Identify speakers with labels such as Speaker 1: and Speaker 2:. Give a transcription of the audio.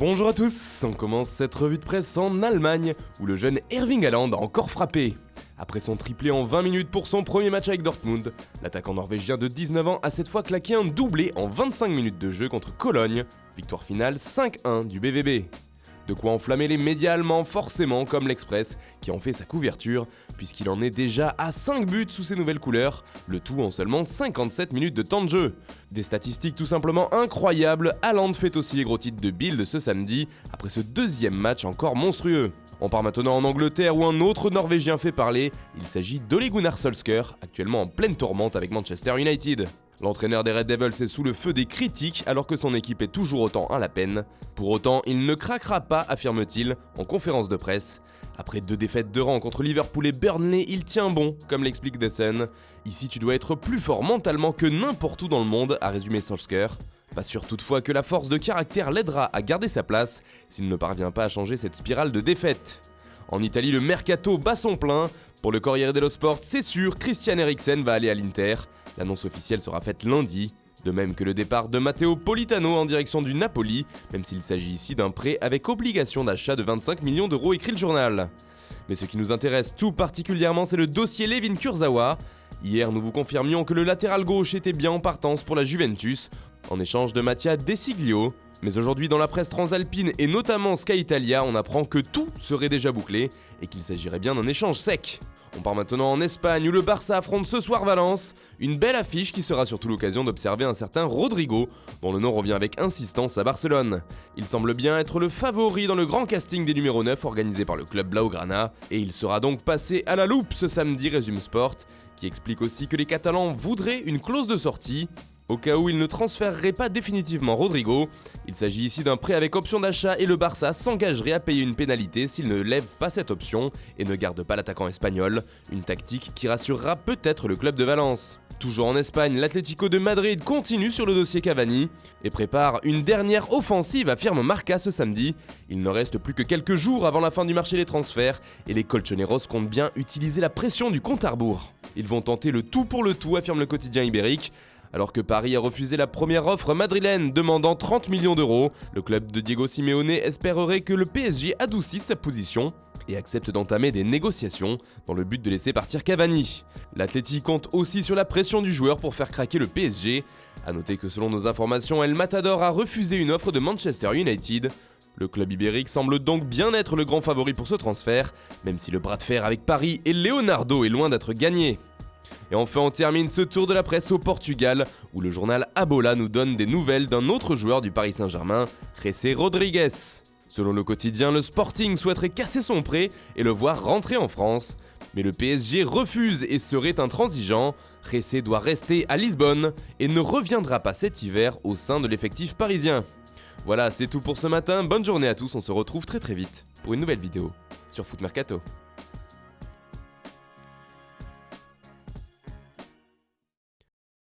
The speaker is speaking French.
Speaker 1: Bonjour à tous, on commence cette revue de presse en Allemagne, où le jeune Erling Haaland a encore frappé. Après son triplé en 20 minutes pour son premier match avec Dortmund, l'attaquant norvégien de 19 ans a cette fois claqué un doublé en 25 minutes de jeu contre Cologne, victoire finale 5-1 du BVB. De quoi enflammer les médias allemands forcément, comme l'Express, qui en fait sa couverture, puisqu'il en est déjà à 5 buts sous ses nouvelles couleurs, le tout en seulement 57 minutes de temps de jeu. Des statistiques tout simplement incroyables, Haaland fait aussi les gros titres de Bild ce samedi, après ce deuxième match encore monstrueux. On part maintenant en Angleterre où un autre Norvégien fait parler, il s'agit d'Ole Gunnar Solskjaer, actuellement en pleine tourmente avec Manchester United. L'entraîneur des Red Devils est sous le feu des critiques alors que son équipe est toujours autant à la peine. Pour autant, il ne craquera pas, affirme-t-il, en conférence de presse. Après 2 défaites de rang contre Liverpool et Burnley, il tient bon, comme l'explique The Sun. Ici, tu dois être plus fort mentalement que n'importe où dans le monde, a résumé Solskjaer. Pas sûr toutefois que la force de caractère l'aidera à garder sa place s'il ne parvient pas à changer cette spirale de défaites. En Italie, le mercato bat son plein. Pour le Corriere dello Sport, c'est sûr, Christian Eriksen va aller à l'Inter. L'annonce officielle sera faite lundi. De même que le départ de Matteo Politano en direction du Napoli, même s'il s'agit ici d'un prêt avec obligation d'achat de 25 millions d'euros, écrit le journal. Mais ce qui nous intéresse tout particulièrement, c'est le dossier Layvin Kurzawa. Hier, nous vous confirmions que le latéral gauche était bien en partance pour la Juventus, en échange de Mattia De Siglio. Mais aujourd'hui, dans la presse transalpine et notamment Sky Italia, on apprend que tout serait déjà bouclé et qu'il s'agirait bien d'un échange sec. On part maintenant en Espagne où le Barça affronte ce soir Valence, une belle affiche qui sera surtout l'occasion d'observer un certain Rodrigo, dont le nom revient avec insistance à Barcelone. Il semble bien être le favori dans le grand casting des numéros 9 organisé par le club Blaugrana, et il sera donc passé à la loupe ce samedi, résume Sport, qui explique aussi que les Catalans voudraient une clause de sortie, au cas où il ne transférerait pas définitivement Rodrigo. Il s'agit ici d'un prêt avec option d'achat et le Barça s'engagerait à payer une pénalité s'il ne lève pas cette option et ne garde pas l'attaquant espagnol, une tactique qui rassurera peut-être le club de Valence. Toujours en Espagne, l'Atlético de Madrid continue sur le dossier Cavani et prépare une dernière offensive, affirme Marca ce samedi. Il ne reste plus que quelques jours avant la fin du marché des transferts et les Colchoneros comptent bien utiliser la pression du compte à rebours. Ils vont tenter le tout pour le tout, affirme le quotidien ibérique. Alors que Paris a refusé la première offre madrilène demandant 30 millions d'euros, le club de Diego Simeone espérerait que le PSG adoucisse sa position et accepte d'entamer des négociations dans le but de laisser partir Cavani. L'Atleti compte aussi sur la pression du joueur pour faire craquer le PSG. A noter que selon nos informations, El Matador a refusé une offre de Manchester United. Le club ibérique semble donc bien être le grand favori pour ce transfert, même si le bras de fer avec Paris et Leonardo est loin d'être gagné. Et enfin, on termine ce tour de la presse au Portugal, où le journal Abola nous donne des nouvelles d'un autre joueur du Paris Saint-Germain, José Rodrigues. Selon le quotidien, le Sporting souhaiterait casser son prêt et le voir rentrer en France. Mais le PSG refuse et serait intransigeant. José doit rester à Lisbonne et ne reviendra pas cet hiver au sein de l'effectif parisien. Voilà, c'est tout pour ce matin. Bonne journée à tous, on se retrouve très vite pour une nouvelle vidéo sur Foot Mercato.